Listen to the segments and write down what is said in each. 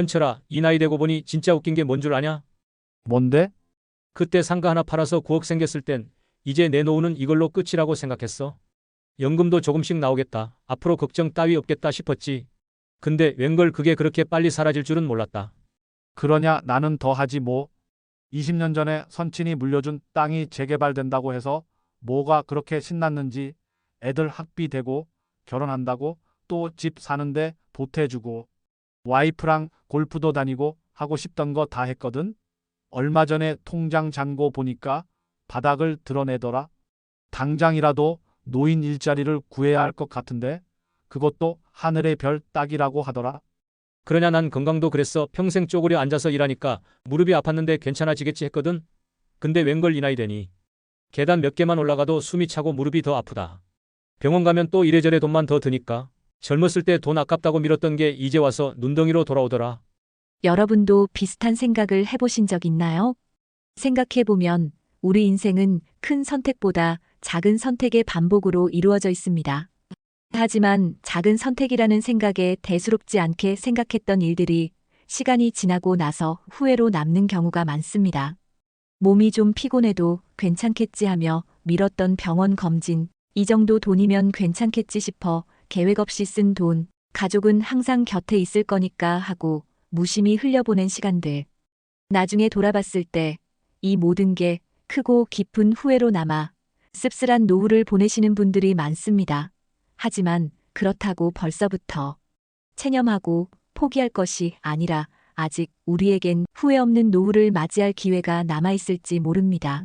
현철아, 이 나이 되고 보니 진짜 웃긴 게 뭔 줄 아냐? 뭔데? 그때 상가 하나 팔아서 9억 생겼을 땐 이제 내 노후는 이걸로 끝이라고 생각했어. 연금도 조금씩 나오겠다. 앞으로 걱정 따위 없겠다 싶었지. 근데 웬걸 그게 그렇게 빨리 사라질 줄은 몰랐다. 그러냐 나는 더 하지 뭐. 20년 전에 선친이 물려준 땅이 재개발된다고 해서 뭐가 그렇게 신났는지. 애들 학비 대고 결혼한다고 또 집 사는데 보태주고 와이프랑 골프도 다니고 하고 싶던 거 다 했거든. 얼마 전에 통장 잔고 보니까 바닥을 드러내더라. 당장이라도 노인 일자리를 구해야 할 것 같은데 그것도 하늘의 별 따기라고 하더라. 그러냐 난 건강도 그랬어. 평생 쪼그려 앉아서 일하니까 무릎이 아팠는데 괜찮아지겠지 했거든. 근데 웬걸 이 나이 되니. 계단 몇 개만 올라가도 숨이 차고 무릎이 더 아프다. 병원 가면 또 이래저래 돈만 더 드니까. 젊었을 때 돈 아깝다고 밀었던 게 이제 와서 눈덩이로 돌아오더라. 여러분도 비슷한 생각을 해보신 적 있나요? 생각해보면 우리 인생은 큰 선택보다 작은 선택의 반복으로 이루어져 있습니다. 하지만 작은 선택이라는 생각에 대수롭지 않게 생각했던 일들이 시간이 지나고 나서 후회로 남는 경우가 많습니다. 몸이 좀 피곤해도 괜찮겠지 하며 미뤘던 병원 검진, 이 정도 돈이면 괜찮겠지 싶어 계획 없이 쓴 돈, 가족은 항상 곁에 있을 거니까 하고 무심히 흘려보낸 시간들. 나중에 돌아봤을 때 이 모든 게 크고 깊은 후회로 남아 씁쓸한 노후를 보내시는 분들이 많습니다. 하지만 그렇다고 벌써부터 체념하고 포기할 것이 아니라 아직 우리에겐 후회 없는 노후를 맞이할 기회가 남아있을지 모릅니다.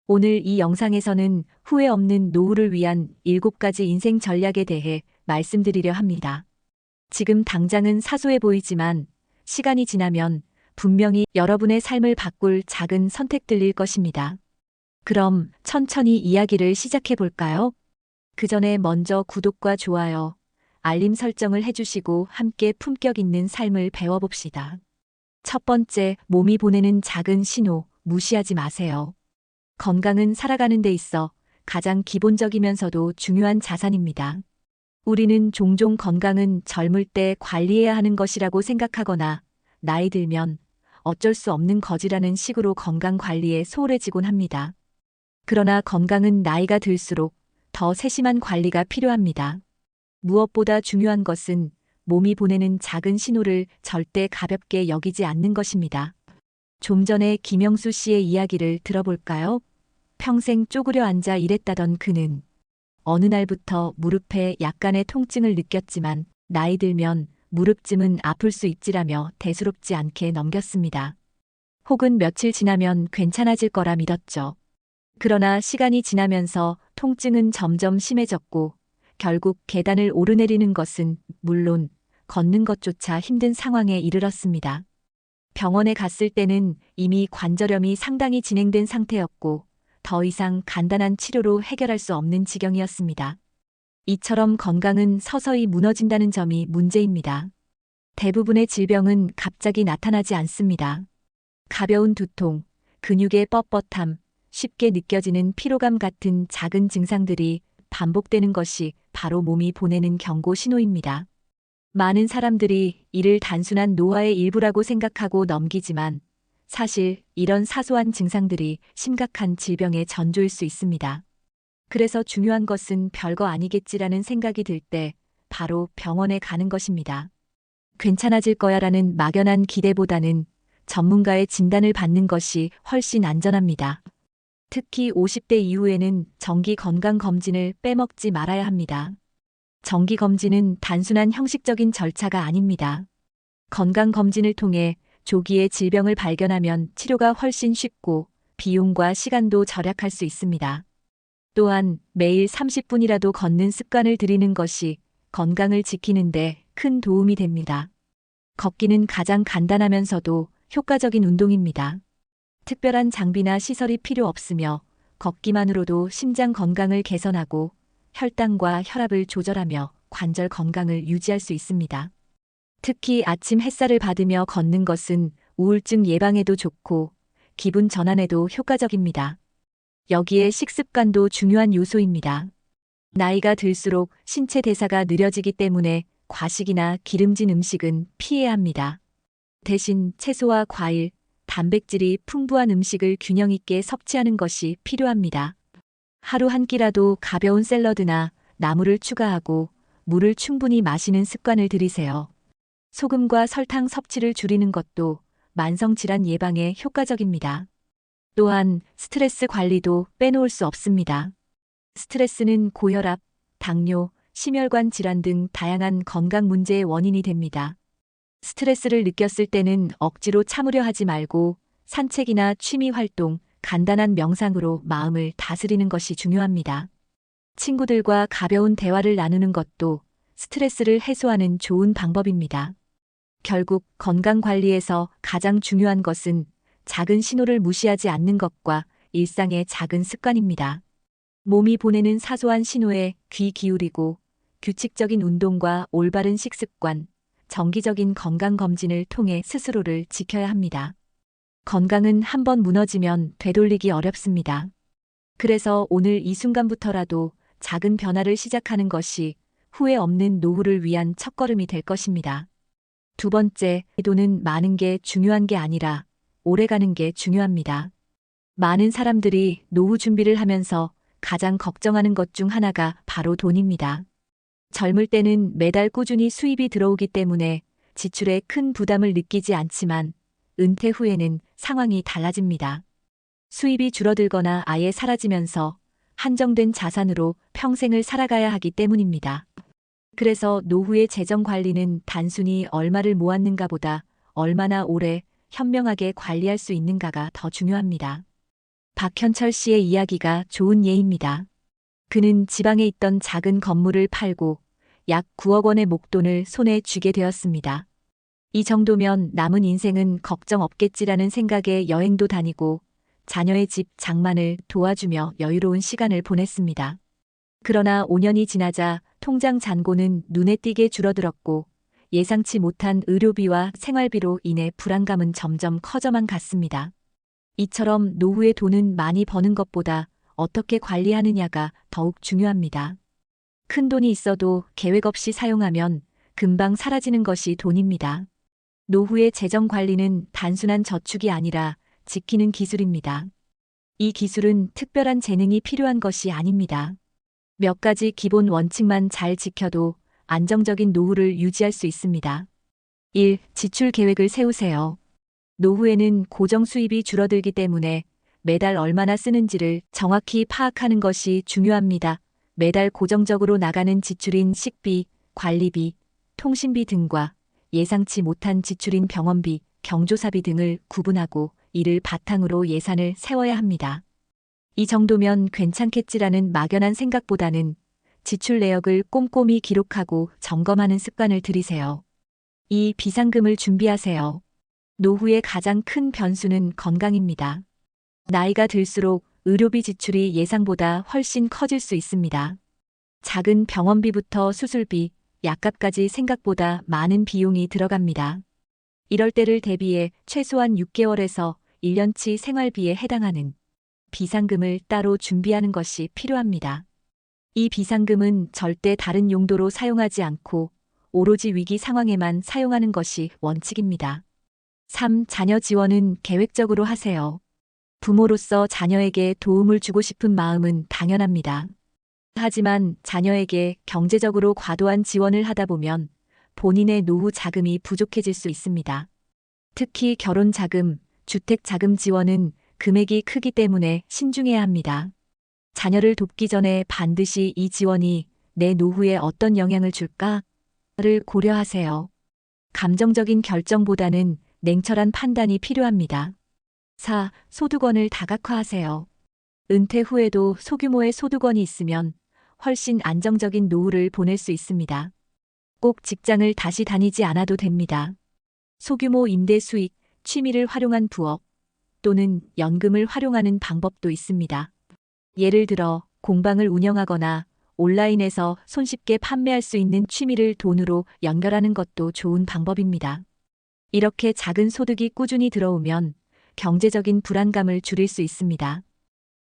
오늘 이 영상에서는 후회 없는 노후를 위한 7가지 인생 전략에 대해 말씀드리려 합니다. 지금 당장은 사소해 보이지만 시간이 지나면 분명히 여러분의 삶을 바꿀 작은 선택들일 것입니다. 그럼 천천히 이야기를 시작해 볼까요? 그 전에 먼저 구독과 좋아요, 알림 설정을 해주시고 함께 품격 있는 삶을 배워봅시다. 첫 번째, 몸이 보내는 작은 신호, 무시하지 마세요. 건강은 살아가는 데 있어 가장 기본적이면서도 중요한 자산입니다. 우리는 종종 건강은 젊을 때 관리해야 하는 것이라고 생각하거나 나이 들면 어쩔 수 없는 거지라는 식으로 건강 관리에 소홀해지곤 합니다. 그러나 건강은 나이가 들수록 더 세심한 관리가 필요합니다. 무엇보다 중요한 것은 몸이 보내는 작은 신호를 절대 가볍게 여기지 않는 것입니다. 좀 전에 김영수 씨의 이야기를 들어볼까요? 평생 쪼그려 앉아 일했다던 그는 어느 날부터 무릎에 약간의 통증을 느꼈지만 나이 들면 무릎쯤은 아플 수 있지라며 대수롭지 않게 넘겼습니다. 혹은 며칠 지나면 괜찮아질 거라 믿었죠. 그러나 시간이 지나면서 통증은 점점 심해졌고 결국 계단을 오르내리는 것은 물론 걷는 것조차 힘든 상황에 이르렀습니다. 병원에 갔을 때는 이미 관절염이 상당히 진행된 상태였고 더 이상 간단한 치료로 해결할 수 없는 지경이었습니다. 이처럼 건강은 서서히 무너진다는 점이 문제입니다. 대부분의 질병은 갑자기 나타나지 않습니다. 가벼운 두통, 근육의 뻣뻣함, 쉽게 느껴지는 피로감 같은 작은 증상들이 반복되는 것이 바로 몸이 보내는 경고 신호입니다. 많은 사람들이 이를 단순한 노화의 일부라고 생각하고 넘기지만 사실 이런 사소한 증상들이 심각한 질병의 전조일 수 있습니다. 그래서 중요한 것은 별거 아니겠지라는 생각이 들 때 바로 병원에 가는 것입니다. 괜찮아질 거야라는 막연한 기대보다는 전문가의 진단을 받는 것이 훨씬 안전합니다. 특히 50대 이후에는 정기 건강검진을 빼먹지 말아야 합니다. 정기검진은 단순한 형식적인 절차가 아닙니다. 건강검진을 통해 조기에 질병을 발견하면 치료가 훨씬 쉽고 비용과 시간도 절약할 수 있습니다. 또한 매일 30분이라도 걷는 습관을 들이는 것이 건강을 지키는데 큰 도움이 됩니다. 걷기는 가장 간단하면서도 효과적인 운동입니다. 특별한 장비나 시설이 필요 없으며 걷기만으로도 심장 건강을 개선하고 혈당과 혈압을 조절하며 관절 건강을 유지할 수 있습니다. 특히 아침 햇살을 받으며 걷는 것은 우울증 예방에도 좋고 기분 전환에도 효과적입니다. 여기에 식습관도 중요한 요소입니다. 나이가 들수록 신체 대사가 느려지기 때문에 과식이나 기름진 음식은 피해야 합니다. 대신 채소와 과일, 단백질이 풍부한 음식을 균형 있게 섭취하는 것이 필요합니다. 하루 한 끼라도 가벼운 샐러드나 나물을 추가하고 물을 충분히 마시는 습관을 들이세요. 소금과 설탕 섭취를 줄이는 것도 만성질환 예방에 효과적입니다. 또한 스트레스 관리도 빼놓을 수 없습니다. 스트레스는 고혈압, 당뇨, 심혈관 질환 등 다양한 건강 문제의 원인이 됩니다. 스트레스를 느꼈을 때는 억지로 참으려 하지 말고 산책이나 취미 활동, 간단한 명상으로 마음을 다스리는 것이 중요합니다. 친구들과 가벼운 대화를 나누는 것도 스트레스를 해소하는 좋은 방법입니다. 결국 건강 관리에서 가장 중요한 것은 작은 신호를 무시하지 않는 것과 일상의 작은 습관입니다. 몸이 보내는 사소한 신호에 귀 기울이고 규칙적인 운동과 올바른 식습관, 정기적인 건강검진을 통해 스스로를 지켜야 합니다. 건강은 한번 무너지면 되돌리기 어렵습니다. 그래서 오늘 이 순간부터라도 작은 변화를 시작하는 것이 후회 없는 노후를 위한 첫걸음이 될 것입니다. 두 번째, 돈은 많은 게 중요한 게 아니라 오래 가는 게 중요합니다. 많은 사람들이 노후 준비를 하면서 가장 걱정하는 것 중 하나가 바로 돈입니다. 젊을 때는 매달 꾸준히 수입이 들어오기 때문에 지출에 큰 부담을 느끼지 않지만 은퇴 후에는 상황이 달라집니다. 수입이 줄어들거나 아예 사라지면서 한정된 자산으로 평생을 살아가야 하기 때문입니다. 그래서 노후의 재정 관리는 단순히 얼마를 모았는가 보다 얼마나 오래 현명하게 관리할 수 있는가가 더 중요합니다. 박현철 씨의 이야기가 좋은 예입니다. 그는 지방에 있던 작은 건물을 팔고 약 9억 원의 목돈을 손에 쥐게 되었습니다. 이 정도면 남은 인생은 걱정 없겠지라는 생각에 여행도 다니고 자녀의 집 장만을 도와주며 여유로운 시간을 보냈습니다. 그러나 5년이 지나자 통장 잔고는 눈에 띄게 줄어들었고 예상치 못한 의료비와 생활비로 인해 불안감은 점점 커져만 갔습니다. 이처럼 노후의 돈은 많이 버는 것보다 어떻게 관리하느냐가 더욱 중요합니다. 큰 돈이 있어도 계획 없이 사용하면 금방 사라지는 것이 돈입니다. 노후의 재정 관리는 단순한 저축이 아니라 지키는 기술입니다. 이 기술은 특별한 재능이 필요한 것이 아닙니다. 몇 가지 기본 원칙만 잘 지켜도 안정적인 노후를 유지할 수 있습니다. 1. 지출 계획을 세우세요. 노후에는 고정 수입이 줄어들기 때문에 매달 얼마나 쓰는지를 정확히 파악하는 것이 중요합니다. 매달 고정적으로 나가는 지출인 식비, 관리비, 통신비 등과 예상치 못한 지출인 병원비, 경조사비 등을 구분하고 이를 바탕으로 예산을 세워야 합니다. 이 정도면 괜찮겠지라는 막연한 생각보다는 지출 내역을 꼼꼼히 기록하고 점검하는 습관을 들이세요. 2. 비상금을 준비하세요. 노후의 가장 큰 변수는 건강입니다. 나이가 들수록 의료비 지출이 예상보다 훨씬 커질 수 있습니다. 작은 병원비부터 수술비, 약값까지 생각보다 많은 비용이 들어갑니다. 이럴 때를 대비해 최소한 6개월에서 1년치 생활비에 해당하는 비상금을 따로 준비하는 것이 필요합니다. 이 비상금은 절대 다른 용도로 사용하지 않고 오로지 위기 상황에만 사용하는 것이 원칙입니다. 3. 자녀 지원은 계획적으로 하세요. 부모로서 자녀에게 도움을 주고 싶은 마음은 당연합니다. 하지만 자녀에게 경제적으로 과도한 지원을 하다 보면 본인의 노후 자금이 부족해질 수 있습니다. 특히 결혼 자금, 주택 자금 지원은 금액이 크기 때문에 신중해야 합니다. 자녀를 돕기 전에 반드시 이 지원이 내 노후에 어떤 영향을 줄까를 고려하세요. 감정적인 결정보다는 냉철한 판단이 필요합니다. 4. 소득원을 다각화하세요. 은퇴 후에도 소규모의 소득원이 있으면 훨씬 안정적인 노후를 보낼 수 있습니다. 꼭 직장을 다시 다니지 않아도 됩니다. 소규모 임대 수익, 취미를 활용한 부업 또는 연금을 활용하는 방법도 있습니다. 예를 들어 공방을 운영하거나 온라인에서 손쉽게 판매할 수 있는 취미를 돈으로 연결하는 것도 좋은 방법입니다. 이렇게 작은 소득이 꾸준히 들어오면 경제적인 불안감을 줄일 수 있습니다.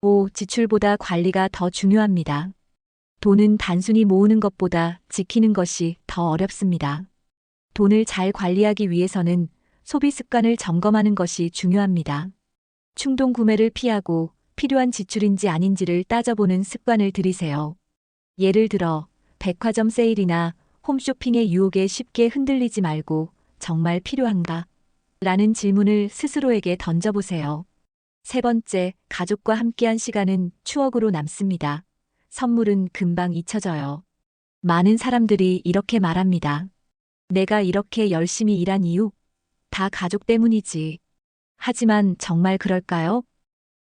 5. 지출보다 관리가 더 중요합니다. 돈은 단순히 모으는 것보다 지키는 것이 더 어렵습니다. 돈을 잘 관리하기 위해서는 소비 습관을 점검하는 것이 중요합니다. 충동 구매를 피하고 필요한 지출인지 아닌지를 따져보는 습관을 들이세요. 예를 들어 백화점 세일이나 홈쇼핑의 유혹에 쉽게 흔들리지 말고 정말 필요한가? 라는 질문을 스스로에게 던져보세요. 세 번째, 가족과 함께한 시간은 추억으로 남습니다. 선물은 금방 잊혀져요. 많은 사람들이 이렇게 말합니다. 내가 이렇게 열심히 일한 이유? 다 가족 때문이지. 하지만 정말 그럴까요?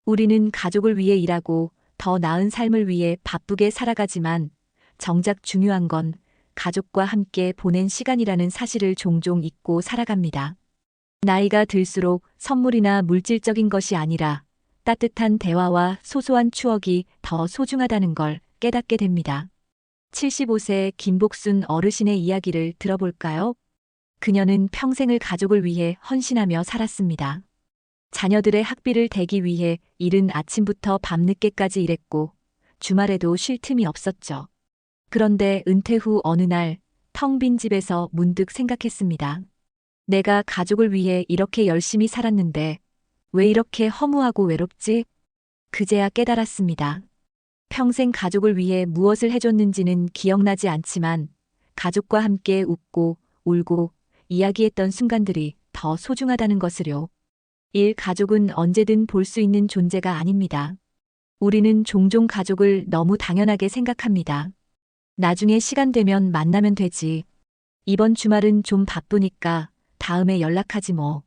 우리는 가족을 위해 일하고 더 나은 삶을 위해 바쁘게 살아가지만 정작 중요한 건 가족과 함께 보낸 시간이라는 사실을 종종 잊고 살아갑니다. 나이가 들수록 선물이나 물질적인 것이 아니라 따뜻한 대화와 소소한 추억이 더 소중하다는 걸 깨닫게 됩니다. 75세 김복순 어르신의 이야기를 들어볼까요? 그녀는 평생을 가족을 위해 헌신하며 살았습니다. 자녀들의 학비를 대기 위해 이른 아침부터 밤늦게까지 일했고 주말에도 쉴 틈이 없었죠. 그런데 은퇴 후 어느 날 텅 빈 집에서 문득 생각했습니다. 내가 가족을 위해 이렇게 열심히 살았는데 왜 이렇게 허무하고 외롭지? 그제야 깨달았습니다. 평생 가족을 위해 무엇을 해줬는지는 기억나지 않지만 가족과 함께 웃고 울고 이야기했던 순간들이 더 소중하다는 것을요. 가족은 언제든 볼 수 있는 존재가 아닙니다. 우리는 종종 가족을 너무 당연하게 생각합니다. 나중에 시간 되면 만나면 되지. 이번 주말은 좀 바쁘니까 다음에 연락하지 뭐.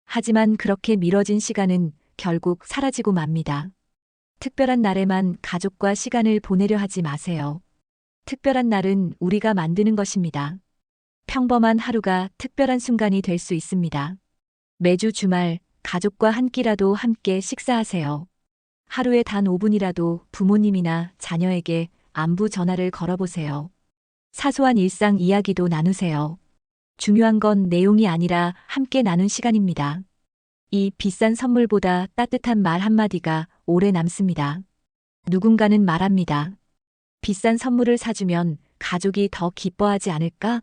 하지만 그렇게 미뤄진 시간은 결국 사라지고 맙니다. 특별한 날에만 가족과 시간을 보내려 하지 마세요. 특별한 날은 우리가 만드는 것입니다. 평범한 하루가 특별한 순간이 될 수 있습니다. 매주 주말 가족과 한 끼라도 함께 식사하세요. 하루에 단 5분이라도 부모님이나 자녀에게 안부 전화를 걸어보세요. 사소한 일상 이야기도 나누세요. 중요한 건 내용이 아니라 함께 나눈 시간입니다. 이 비싼 선물보다 따뜻한 말 한마디가 오래 남습니다. 누군가는 말합니다. 비싼 선물을 사주면 가족이 더 기뻐하지 않을까?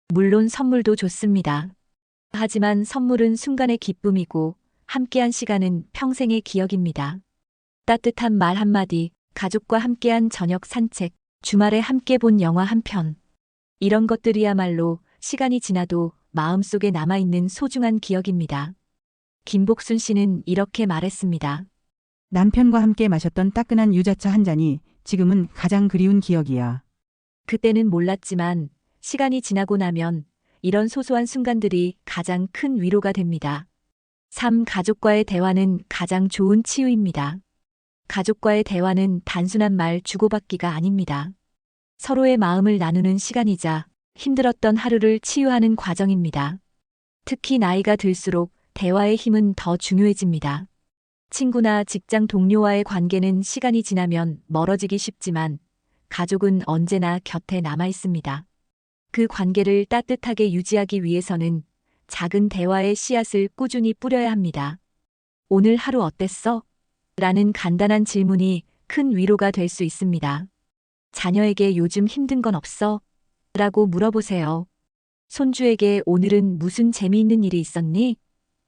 물론 선물도 좋습니다. 하지만 선물은 순간의 기쁨이고 함께한 시간은 평생의 기억입니다. 따뜻한 말 한마디, 가족과 함께한 저녁 산책, 주말에 함께 본 영화 한 편. 이런 것들이야말로 시간이 지나도 마음속에 남아있는 소중한 기억입니다. 김복순 씨는 이렇게 말했습니다. 남편과 함께 마셨던 따끈한 유자차 한 잔이 지금은 가장 그리운 기억이야. 그때는 몰랐지만 시간이 지나고 나면 이런 소소한 순간들이 가장 큰 위로가 됩니다. 가족과의 대화는 가장 좋은 치유입니다. 가족과의 대화는 단순한 말 주고받기가 아닙니다. 서로의 마음을 나누는 시간이자 힘들었던 하루를 치유하는 과정입니다. 특히 나이가 들수록 대화의 힘은 더 중요해집니다. 친구나 직장 동료와의 관계는 시간이 지나면 멀어지기 쉽지만 가족은 언제나 곁에 남아 있습니다. 그 관계를 따뜻하게 유지하기 위해서는 작은 대화의 씨앗을 꾸준히 뿌려야 합니다. 오늘 하루 어땠어? 라는 간단한 질문이 큰 위로가 될 수 있습니다. 자녀에게 요즘 힘든 건 없어? 라고 물어보세요. 손주에게 오늘은 무슨 재미있는 일이 있었니?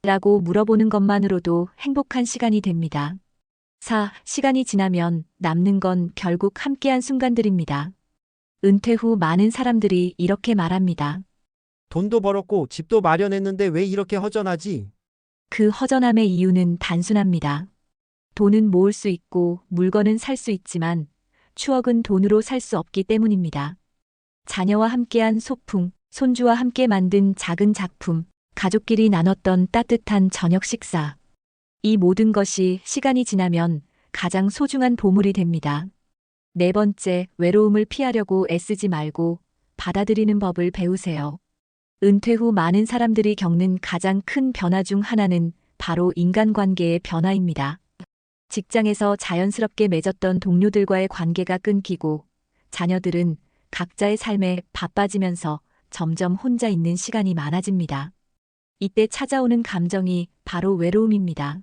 라고 물어보는 것만으로도 행복한 시간이 됩니다. 시간이 지나면 남는 건 결국 함께한 순간들입니다. 은퇴 후 많은 사람들이 이렇게 말합니다. 돈도 벌었고 집도 마련했는데 왜 이렇게 허전하지? 그 허전함의 이유는 단순합니다. 돈은 모을 수 있고 물건은 살 수 있지만 추억은 돈으로 살 수 없기 때문입니다. 자녀와 함께한 소풍, 손주와 함께 만든 작은 작품, 가족끼리 나눴던 따뜻한 저녁 식사. 이 모든 것이 시간이 지나면 가장 소중한 보물이 됩니다. 네 번째, 외로움을 피하려고 애쓰지 말고 받아들이는 법을 배우세요. 은퇴 후 많은 사람들이 겪는 가장 큰 변화 중 하나는 바로 인간관계의 변화입니다. 직장에서 자연스럽게 맺었던 동료들과의 관계가 끊기고 자녀들은 각자의 삶에 바빠지면서 점점 혼자 있는 시간이 많아집니다. 이때 찾아오는 감정이 바로 외로움입니다.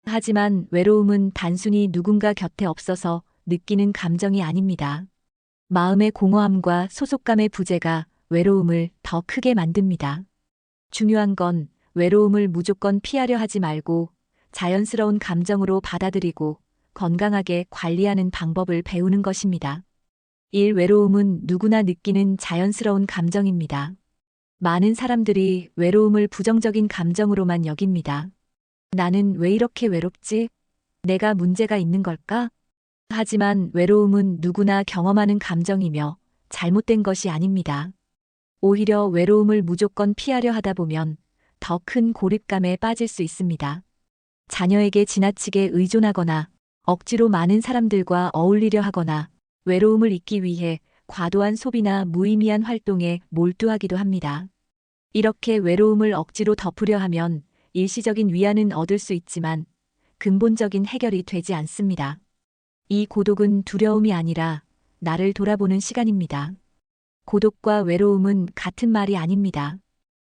하지만 외로움은 단순히 누군가 곁에 없어서 느끼는 감정이 아닙니다. 마음의 공허함과 소속감의 부재가 외로움을 더 크게 만듭니다. 중요한 건 외로움을 무조건 피하려 하지 말고 자연스러운 감정으로 받아들이고 건강하게 관리하는 방법을 배우는 것입니다. 1. 외로움은 누구나 느끼는 자연스러운 감정입니다. 많은 사람들이 외로움을 부정적인 감정으로만 여깁니다. 나는 왜 이렇게 외롭지? 내가 문제가 있는 걸까? 하지만 외로움은 누구나 경험하는 감정이며 잘못된 것이 아닙니다. 오히려 외로움을 무조건 피하려 하다 보면 더 큰 고립감에 빠질 수 있습니다. 자녀에게 지나치게 의존하거나 억지로 많은 사람들과 어울리려 하거나 외로움을 잊기 위해 과도한 소비나 무의미한 활동에 몰두하기도 합니다. 이렇게 외로움을 억지로 덮으려 하면 일시적인 위안은 얻을 수 있지만 근본적인 해결이 되지 않습니다. 이 고독은 두려움이 아니라 나를 돌아보는 시간입니다. 고독과 외로움은 같은 말이 아닙니다.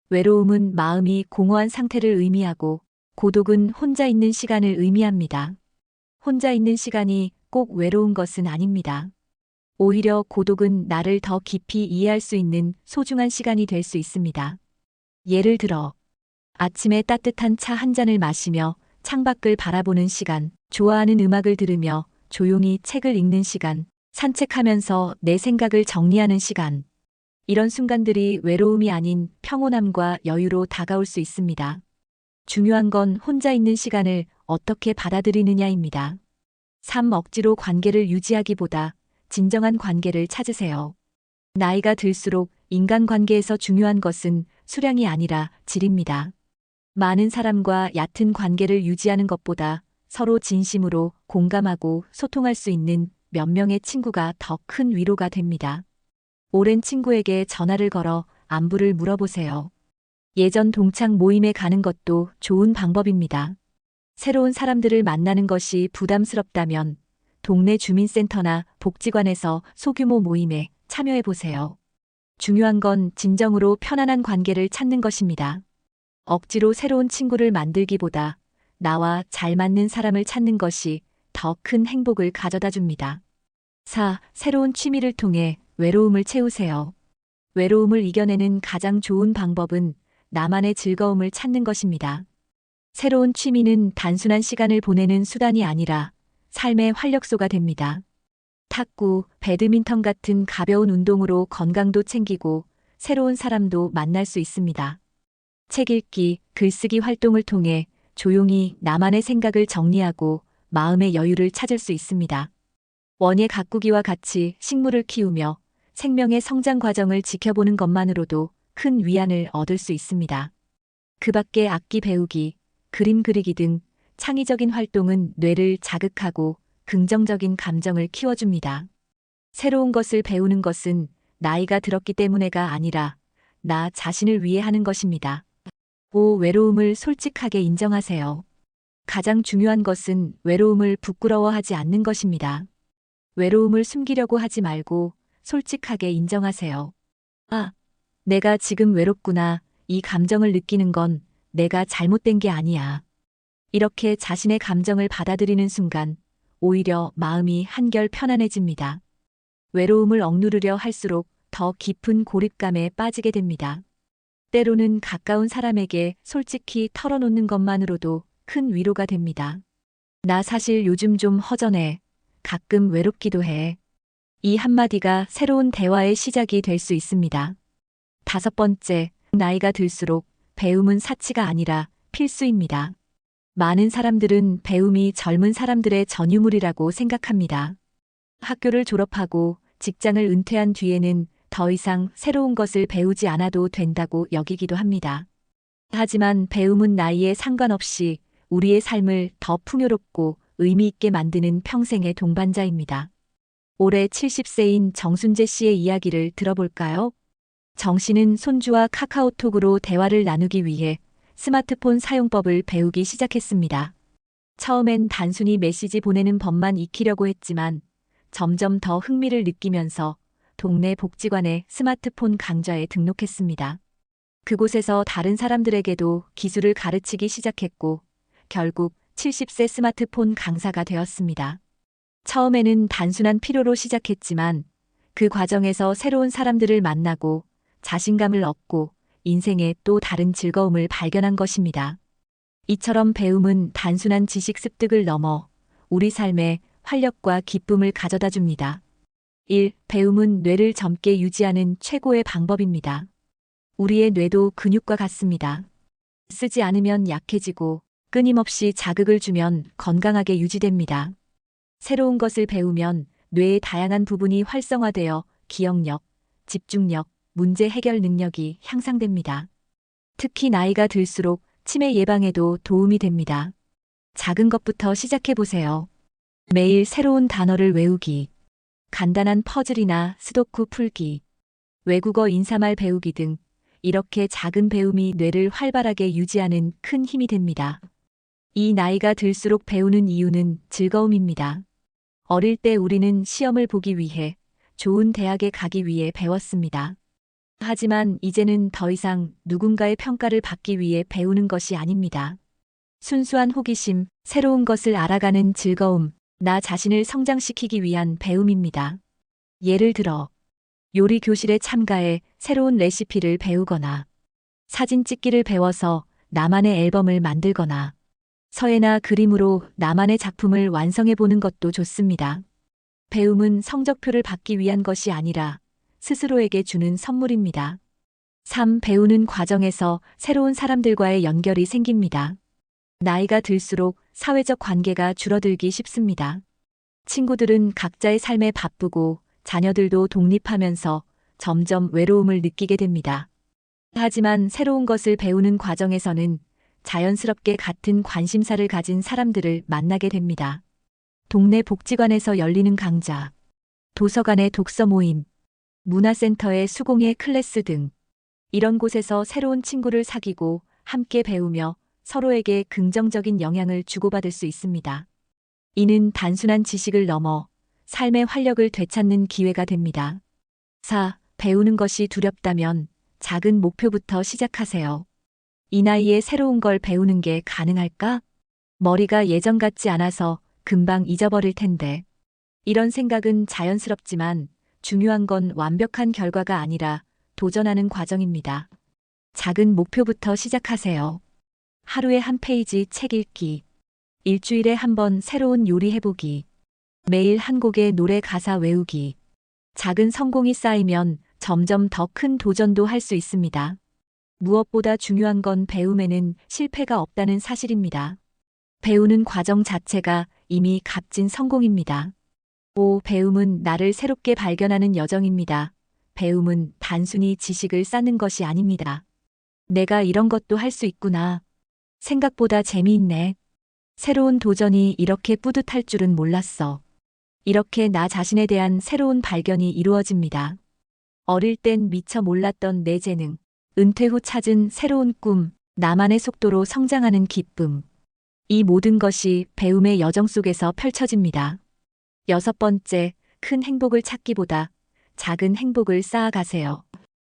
외로움은 마음이 공허한 상태를 의미하고 고독은 혼자 있는 시간을 의미합니다. 혼자 있는 시간이 꼭 외로운 것은 아닙니다. 오히려 고독은 나를 더 깊이 이해할 수 있는 소중한 시간이 될 수 있습니다. 예를 들어, 아침에 따뜻한 차 한 잔을 마시며 창밖을 바라보는 시간, 좋아하는 음악을 들으며 조용히 책을 읽는 시간, 산책하면서 내 생각을 정리하는 시간. 이런 순간들이 외로움이 아닌 평온함과 여유로 다가올 수 있습니다. 중요한 건 혼자 있는 시간을 어떻게 받아들이느냐입니다. 3. 억지로 관계를 유지하기보다 진정한 관계를 찾으세요. 나이가 들수록 인간관계에서 중요한 것은 수량이 아니라 질입니다. 많은 사람과 얕은 관계를 유지하는 것보다 서로 진심으로 공감하고 소통할 수 있는 몇 명의 친구가 더 큰 위로가 됩니다. 오랜 친구에게 전화를 걸어 안부를 물어보세요. 예전 동창 모임에 가는 것도 좋은 방법입니다. 새로운 사람들을 만나는 것이 부담스럽다면 동네 주민센터나 복지관에서 소규모 모임에 참여해 보세요. 중요한 건 진정으로 편안한 관계를 찾는 것입니다. 억지로 새로운 친구를 만들기보다 나와 잘 맞는 사람을 찾는 것이 더 큰 행복을 가져다 줍니다. 4. 새로운 취미를 통해 외로움을 채우세요. 외로움을 이겨내는 가장 좋은 방법은 나만의 즐거움을 찾는 것입니다. 새로운 취미는 단순한 시간을 보내는 수단이 아니라 삶의 활력소가 됩니다. 탁구, 배드민턴 같은 가벼운 운동으로 건강도 챙기고 새로운 사람도 만날 수 있습니다. 책 읽기, 글쓰기 활동을 통해 조용히 나만의 생각을 정리하고 마음의 여유를 찾을 수 있습니다. 원예 가꾸기와 같이 식물을 키우며 생명의 성장 과정을 지켜보는 것만으로도 큰 위안을 얻을 수 있습니다. 그 밖에 악기 배우기, 그림 그리기 등 창의적인 활동은 뇌를 자극하고 긍정적인 감정을 키워줍니다. 새로운 것을 배우는 것은 나이가 들었기 때문에가 아니라 나 자신을 위해 하는 것입니다. 5. 외로움을 솔직하게 인정하세요. 가장 중요한 것은 외로움을 부끄러워하지 않는 것입니다. 외로움을 숨기려고 하지 말고 솔직하게 인정하세요. 아, 내가 지금 외롭구나. 이 감정을 느끼는 건 내가 잘못된 게 아니야. 이렇게 자신의 감정을 받아들이는 순간 오히려 마음이 한결 편안해집니다. 외로움을 억누르려 할수록 더 깊은 고립감에 빠지게 됩니다. 때로는 가까운 사람에게 솔직히 털어놓는 것만으로도 큰 위로가 됩니다. 나 사실 요즘 좀 허전해. 가끔 외롭기도 해. 이 한마디가 새로운 대화의 시작이 될 수 있습니다. 5번째, 나이가 들수록 배움은 사치가 아니라 필수입니다. 많은 사람들은 배움이 젊은 사람들의 전유물이라고 생각합니다. 학교를 졸업하고 직장을 은퇴한 뒤에는 더 이상 새로운 것을 배우지 않아도 된다고 여기기도 합니다. 하지만 배움은 나이에 상관없이 우리의 삶을 더 풍요롭고 의미 있게 만드는 평생의 동반자입니다. 올해 70세인 정순재 씨의 이야기를 들어볼까요? 정 씨는 손주와 카카오톡으로 대화를 나누기 위해 스마트폰 사용법을 배우기 시작했습니다. 처음엔 단순히 메시지 보내는 법만 익히려고 했지만 점점 더 흥미를 느끼면서 동네 복지관의 스마트폰 강좌에 등록했습니다. 그곳에서 다른 사람들에게도 기술을 가르치기 시작했고 결국 70세 스마트폰 강사가 되었습니다. 처음에는 단순한 필요로 시작했지만 그 과정에서 새로운 사람들을 만나고 자신감을 얻고 인생의 또 다른 즐거움을 발견한 것입니다. 이처럼 배움은 단순한 지식 습득을 넘어 우리 삶에 활력과 기쁨을 가져다 줍니다. 1. 배움은 뇌를 젊게 유지하는 최고의 방법입니다. 우리의 뇌도 근육과 같습니다. 쓰지 않으면 약해지고 끊임없이 자극을 주면 건강하게 유지됩니다. 새로운 것을 배우면 뇌의 다양한 부분이 활성화되어 기억력, 집중력, 문제 해결 능력이 향상됩니다. 특히 나이가 들수록 치매 예방에도 도움이 됩니다. 작은 것부터 시작해 보세요. 매일 새로운 단어를 외우기, 간단한 퍼즐이나 스도쿠 풀기, 외국어 인사말 배우기 등 이렇게 작은 배움이 뇌를 활발하게 유지하는 큰 힘이 됩니다. 이 나이가 들수록 배우는 이유는 즐거움입니다. 어릴 때 우리는 시험을 보기 위해, 좋은 대학에 가기 위해 배웠습니다. 하지만 이제는 더 이상 누군가의 평가를 받기 위해 배우는 것이 아닙니다. 순수한 호기심, 새로운 것을 알아가는 즐거움, 나 자신을 성장시키기 위한 배움입니다. 예를 들어, 요리 교실에 참가해 새로운 레시피를 배우거나, 사진 찍기를 배워서 나만의 앨범을 만들거나, 서예나 그림으로 나만의 작품을 완성해 보는 것도 좋습니다. 배움은 성적표를 받기 위한 것이 아니라 스스로에게 주는 선물입니다. 3. 배우는 과정에서 새로운 사람들과의 연결이 생깁니다. 나이가 들수록 사회적 관계가 줄어들기 쉽습니다. 친구들은 각자의 삶에 바쁘고 자녀들도 독립하면서 점점 외로움을 느끼게 됩니다. 하지만 새로운 것을 배우는 과정에서는 자연스럽게 같은 관심사를 가진 사람들을 만나게 됩니다. 동네 복지관에서 열리는 강좌, 도서관의 독서 모임, 문화센터의 수공예 클래스 등 이런 곳에서 새로운 친구를 사귀고 함께 배우며 서로에게 긍정적인 영향을 주고받을 수 있습니다. 이는 단순한 지식을 넘어 삶의 활력을 되찾는 기회가 됩니다. 4. 배우는 것이 두렵다면 작은 목표부터 시작하세요. 이 나이에 새로운 걸 배우는 게 가능할까? 머리가 예전 같지 않아서 금방 잊어버릴 텐데. 이런 생각은 자연스럽지만 중요한 건 완벽한 결과가 아니라 도전하는 과정입니다. 작은 목표부터 시작하세요. 하루에 한 페이지 책 읽기, 일주일에 한 번 새로운 요리 해보기, 매일 한 곡의 노래 가사 외우기. 작은 성공이 쌓이면 점점 더 큰 도전도 할 수 있습니다. 무엇보다 중요한 건 배움에는 실패가 없다는 사실입니다. 배우는 과정 자체가 이미 값진 성공입니다. 5. 배움은 나를 새롭게 발견하는 여정입니다. 배움은 단순히 지식을 쌓는 것이 아닙니다. 내가 이런 것도 할 수 있구나. 생각보다 재미있네. 새로운 도전이 이렇게 뿌듯할 줄은 몰랐어. 이렇게 나 자신에 대한 새로운 발견이 이루어집니다. 어릴 땐 미처 몰랐던 내 재능, 은퇴 후 찾은 새로운 꿈, 나만의 속도로 성장하는 기쁨. 이 모든 것이 배움의 여정 속에서 펼쳐집니다. 6번째, 큰 행복을 찾기보다 작은 행복을 쌓아가세요.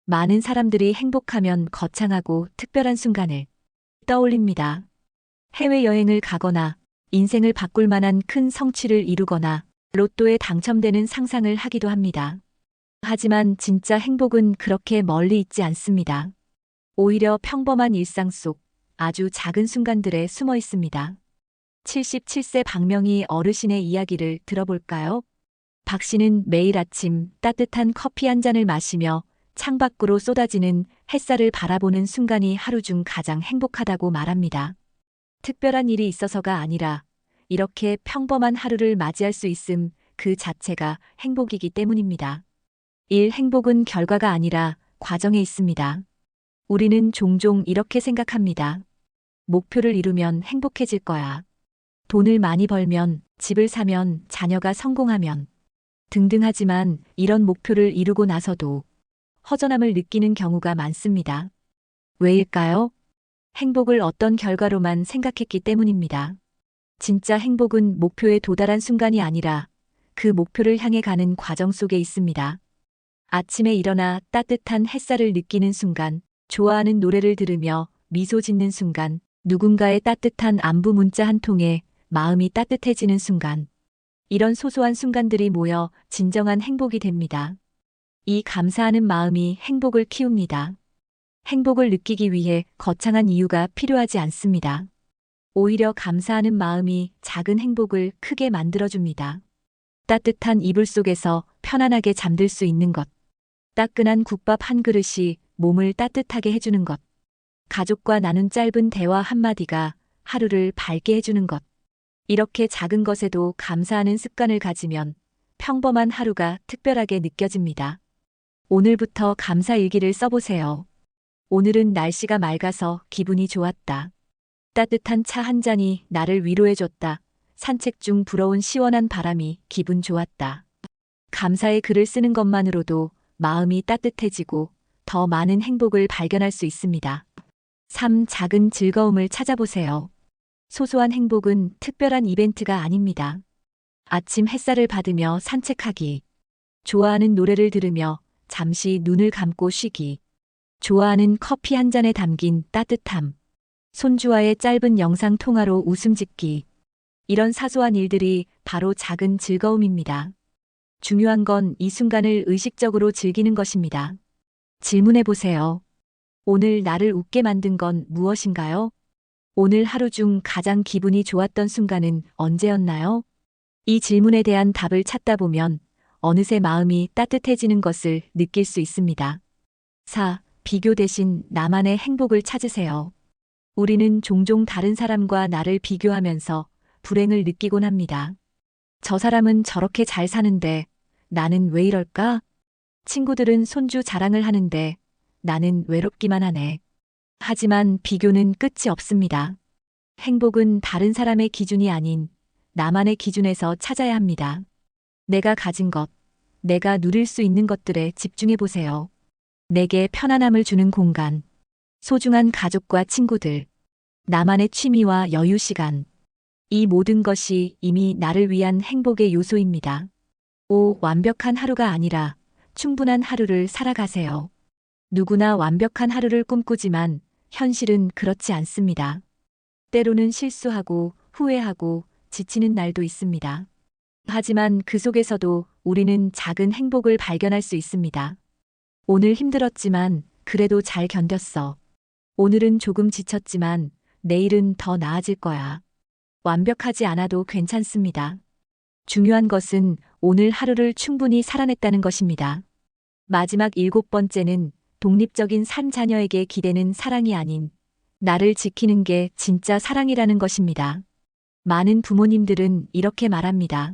많은 사람들이 행복하면 거창하고 특별한 순간을 떠올립니다. 해외여행을 가거나 인생을 바꿀 만한 큰 성취를 이루거나 로또에 당첨되는 상상을 하기도 합니다. 하지만 진짜 행복은 그렇게 멀리 있지 않습니다. 오히려 평범한 일상 속 아주 작은 순간들에 숨어 있습니다. 77세 박명희 어르신의 이야기를 들어볼까요? 박 씨는 매일 아침 따뜻한 커피 한 잔을 마시며 창밖으로 쏟아지는 햇살을 바라보는 순간이 하루 중 가장 행복하다고 말합니다. 특별한 일이 있어서가 아니라 이렇게 평범한 하루를 맞이할 수 있음 그 자체가 행복이기 때문입니다. 1. 행복은 결과가 아니라 과정에 있습니다. 우리는 종종 이렇게 생각합니다. 목표를 이루면 행복해질 거야. 돈을 많이 벌면, 집을 사면, 자녀가 성공하면 등등 하지만 이런 목표를 이루고 나서도 허전함을 느끼는 경우가 많습니다. 왜일까요? 행복을 어떤 결과로만 생각했기 때문입니다. 진짜 행복은 목표에 도달한 순간이 아니라 그 목표를 향해 가는 과정 속에 있습니다. 아침에 일어나 따뜻한 햇살을 느끼는 순간, 좋아하는 노래를 들으며 미소 짓는 순간, 누군가의 따뜻한 안부 문자 한 통에 마음이 따뜻해지는 순간, 이런 소소한 순간들이 모여 진정한 행복이 됩니다. 이 감사하는 마음이 행복을 키웁니다. 행복을 느끼기 위해 거창한 이유가 필요하지 않습니다. 오히려 감사하는 마음이 작은 행복을 크게 만들어줍니다. 따뜻한 이불 속에서 편안하게 잠들 수 있는 것. 따끈한 국밥 한 그릇이 몸을 따뜻하게 해주는 것. 가족과 나눈 짧은 대화 한마디가 하루를 밝게 해주는 것. 이렇게 작은 것에도 감사하는 습관을 가지면 평범한 하루가 특별하게 느껴집니다. 오늘부터 감사 일기를 써보세요. 오늘은 날씨가 맑아서 기분이 좋았다. 따뜻한 차 한 잔이 나를 위로해줬다. 산책 중 불어온 시원한 바람이 기분 좋았다. 감사의 글을 쓰는 것만으로도 마음이 따뜻해지고 더 많은 행복을 발견할 수 있습니다. 3. 작은 즐거움을 찾아보세요. 소소한 행복은 특별한 이벤트가 아닙니다. 아침 햇살을 받으며 산책하기. 좋아하는 노래를 들으며 잠시 눈을 감고 쉬기. 좋아하는 커피 한 잔에 담긴 따뜻함. 손주와의 짧은 영상 통화로 웃음 짓기. 이런 사소한 일들이 바로 작은 즐거움입니다. 중요한 건 이 순간을 의식적으로 즐기는 것입니다. 질문해 보세요. 오늘 나를 웃게 만든 건 무엇인가요? 오늘 하루 중 가장 기분이 좋았던 순간은 언제였나요? 이 질문에 대한 답을 찾다 보면 어느새 마음이 따뜻해지는 것을 느낄 수 있습니다. 4. 비교 대신 나만의 행복을 찾으세요. 우리는 종종 다른 사람과 나를 비교하면서 불행을 느끼곤 합니다. 저 사람은 저렇게 잘 사는데 나는 왜 이럴까? 친구들은 손주 자랑을 하는데 나는 외롭기만 하네. 하지만 비교는 끝이 없습니다. 행복은 다른 사람의 기준이 아닌 나만의 기준에서 찾아야 합니다. 내가 가진 것, 내가 누릴 수 있는 것들에 집중해 보세요. 내게 편안함을 주는 공간, 소중한 가족과 친구들, 나만의 취미와 여유 시간. 이 모든 것이 이미 나를 위한 행복의 요소입니다. 5. 완벽한 하루가 아니라 충분한 하루를 살아가세요. 누구나 완벽한 하루를 꿈꾸지만 현실은 그렇지 않습니다. 때로는 실수하고 후회하고 지치는 날도 있습니다. 하지만 그 속에서도 우리는 작은 행복을 발견할 수 있습니다. 오늘 힘들었지만 그래도 잘 견뎠어. 오늘은 조금 지쳤지만 내일은 더 나아질 거야. 완벽하지 않아도 괜찮습니다. 중요한 것은 오늘 하루를 충분히 살아냈다는 것입니다. 마지막 7번째는 독립적인 삶. 자녀에게 기대는 사랑이 아닌 나를 지키는 게 진짜 사랑이라는 것입니다. 많은 부모님들은 이렇게 말합니다.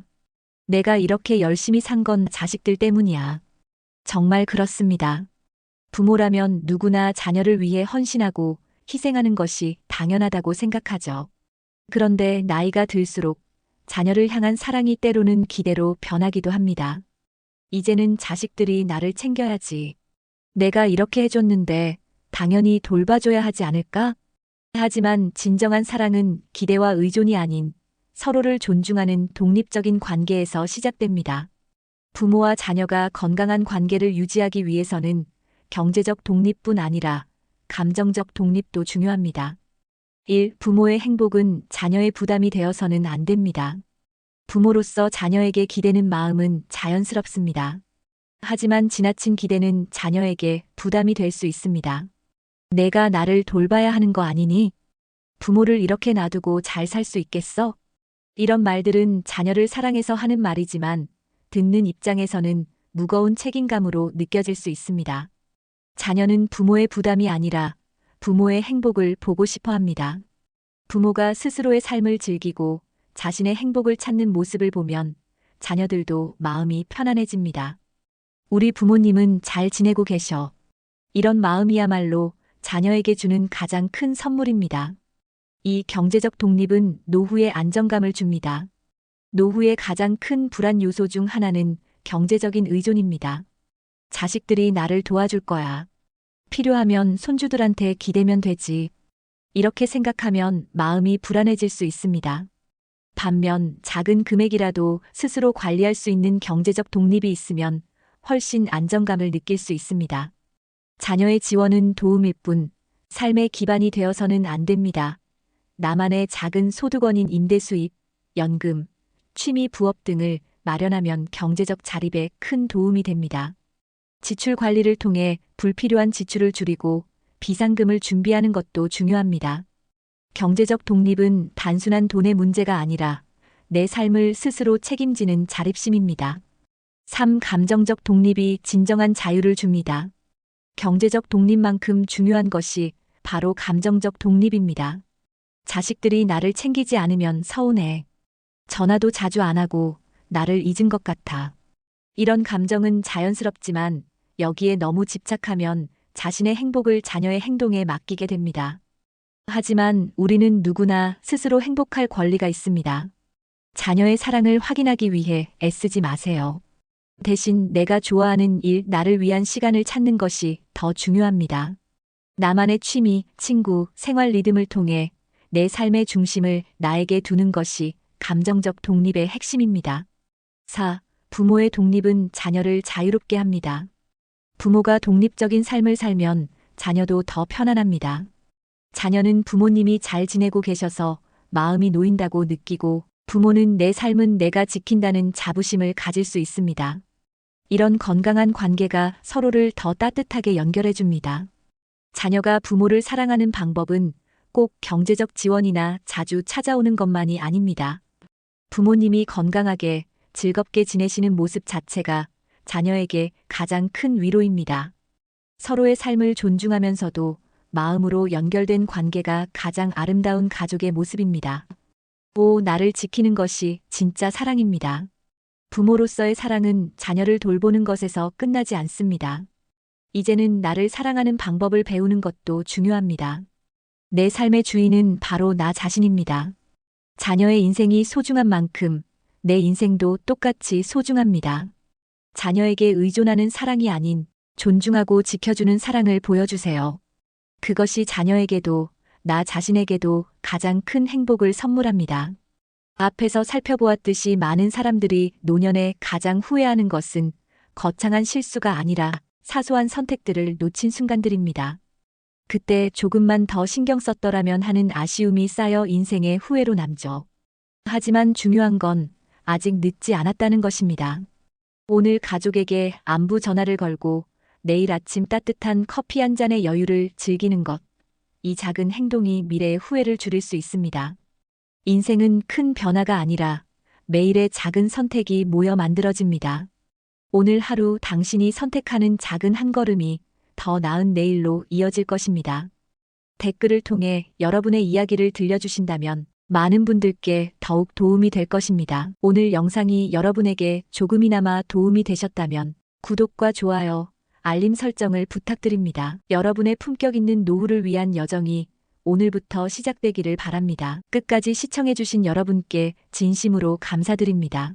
내가 이렇게 열심히 산 건 자식들 때문이야. 정말 그렇습니다. 부모라면 누구나 자녀를 위해 헌신하고 희생하는 것이 당연하다고 생각하죠. 그런데 나이가 들수록 자녀를 향한 사랑이 때로는 기대로 변하기도 합니다. 이제는 자식들이 나를 챙겨야지. 내가 이렇게 해줬는데 당연히 돌봐줘야 하지 않을까? 하지만 진정한 사랑은 기대와 의존이 아닌 서로를 존중하는 독립적인 관계에서 시작됩니다. 부모와 자녀가 건강한 관계를 유지하기 위해서는 경제적 독립뿐 아니라 감정적 독립도 중요합니다. 1. 부모의 행복은 자녀의 부담이 되어서는 안 됩니다. 부모로서 자녀에게 기대는 마음은 자연스럽습니다. 하지만 지나친 기대는 자녀에게 부담이 될 수 있습니다. 내가 나를 돌봐야 하는 거 아니니? 부모를 이렇게 놔두고 잘 살 수 있겠어? 이런 말들은 자녀를 사랑해서 하는 말이지만 듣는 입장에서는 무거운 책임감으로 느껴질 수 있습니다. 자녀는 부모의 부담이 아니라 부모의 행복을 보고 싶어 합니다. 부모가 스스로의 삶을 즐기고 자신의 행복을 찾는 모습을 보면 자녀들도 마음이 편안해집니다. 우리 부모님은 잘 지내고 계셔. 이런 마음이야말로 자녀에게 주는 가장 큰 선물입니다. 이 경제적 독립은 노후의 안정감을 줍니다. 노후의 가장 큰 불안 요소 중 하나는 경제적인 의존입니다. 자식들이 나를 도와줄 거야. 필요하면 손주들한테 기대면 되지. 이렇게 생각하면 마음이 불안해질 수 있습니다. 반면 작은 금액이라도 스스로 관리할 수 있는 경제적 독립이 있으면 훨씬 안정감을 느낄 수 있습니다. 자녀의 지원은 도움일 뿐 삶의 기반이 되어서는 안 됩니다. 나만의 작은 소득원인 임대 수입, 연금, 취미 부업 등을 마련하면 경제적 자립에 큰 도움이 됩니다. 지출 관리를 통해 불필요한 지출을 줄이고 비상금을 준비하는 것도 중요합니다. 경제적 독립은 단순한 돈의 문제가 아니라 내 삶을 스스로 책임지는 자립심입니다. 3. 감정적 독립이 진정한 자유를 줍니다. 경제적 독립만큼 중요한 것이 바로 감정적 독립입니다. 자식들이 나를 챙기지 않으면 서운해. 전화도 자주 안 하고 나를 잊은 것 같아. 이런 감정은 자연스럽지만 여기에 너무 집착하면 자신의 행복을 자녀의 행동에 맡기게 됩니다. 하지만 우리는 누구나 스스로 행복할 권리가 있습니다. 자녀의 사랑을 확인하기 위해 애쓰지 마세요. 대신 내가 좋아하는 일, 나를 위한 시간을 찾는 것이 더 중요합니다. 나만의 취미, 친구, 생활 리듬을 통해 내 삶의 중심을 나에게 두는 것이 감정적 독립의 핵심입니다. 4. 부모의 독립은 자녀를 자유롭게 합니다. 부모가 독립적인 삶을 살면 자녀도 더 편안합니다. 자녀는 부모님이 잘 지내고 계셔서 마음이 놓인다고 느끼고, 부모는 내 삶은 내가 지킨다는 자부심을 가질 수 있습니다. 이런 건강한 관계가 서로를 더 따뜻하게 연결해 줍니다. 자녀가 부모를 사랑하는 방법은 꼭 경제적 지원이나 자주 찾아오는 것만이 아닙니다. 부모님이 건강하게 즐겁게 지내시는 모습 자체가 자녀에게 가장 큰 위로입니다. 서로의 삶을 존중하면서도 마음으로 연결된 관계가 가장 아름다운 가족의 모습입니다. 5. 나를 지키는 것이 진짜 사랑입니다. 부모로서의 사랑은 자녀를 돌보는 것에서 끝나지 않습니다. 이제는 나를 사랑하는 방법을 배우는 것도 중요합니다. 내 삶의 주인은 바로 나 자신입니다. 자녀의 인생이 소중한 만큼 내 인생도 똑같이 소중합니다. 자녀에게 의존하는 사랑이 아닌 존중하고 지켜주는 사랑을 보여주세요. 그것이 자녀에게도 나 자신에게도 가장 큰 행복을 선물합니다. 앞에서 살펴보았듯이 많은 사람들이 노년에 가장 후회하는 것은 거창한 실수가 아니라 사소한 선택들을 놓친 순간들입니다. 그때 조금만 더 신경 썼더라면 하는 아쉬움이 쌓여 인생의 후회로 남죠. 하지만 중요한 건 아직 늦지 않았다는 것입니다. 오늘 가족에게 안부 전화를 걸고 내일 아침 따뜻한 커피 한 잔의 여유를 즐기는 것. 이 작은 행동이 미래의 후회를 줄일 수 있습니다. 인생은 큰 변화가 아니라 매일의 작은 선택이 모여 만들어집니다. 오늘 하루 당신이 선택하는 작은 한 걸음이 더 나은 내일로 이어질 것입니다. 댓글을 통해 여러분의 이야기를 들려주신다면 많은 분들께 더욱 도움이 될 것입니다. 오늘 영상이 여러분에게 조금이나마 도움이 되셨다면 구독과 좋아요, 알림 설정을 부탁드립니다. 여러분의 품격 있는 노후를 위한 여정이 오늘부터 시작되기를 바랍니다. 끝까지 시청해주신 여러분께 진심으로 감사드립니다.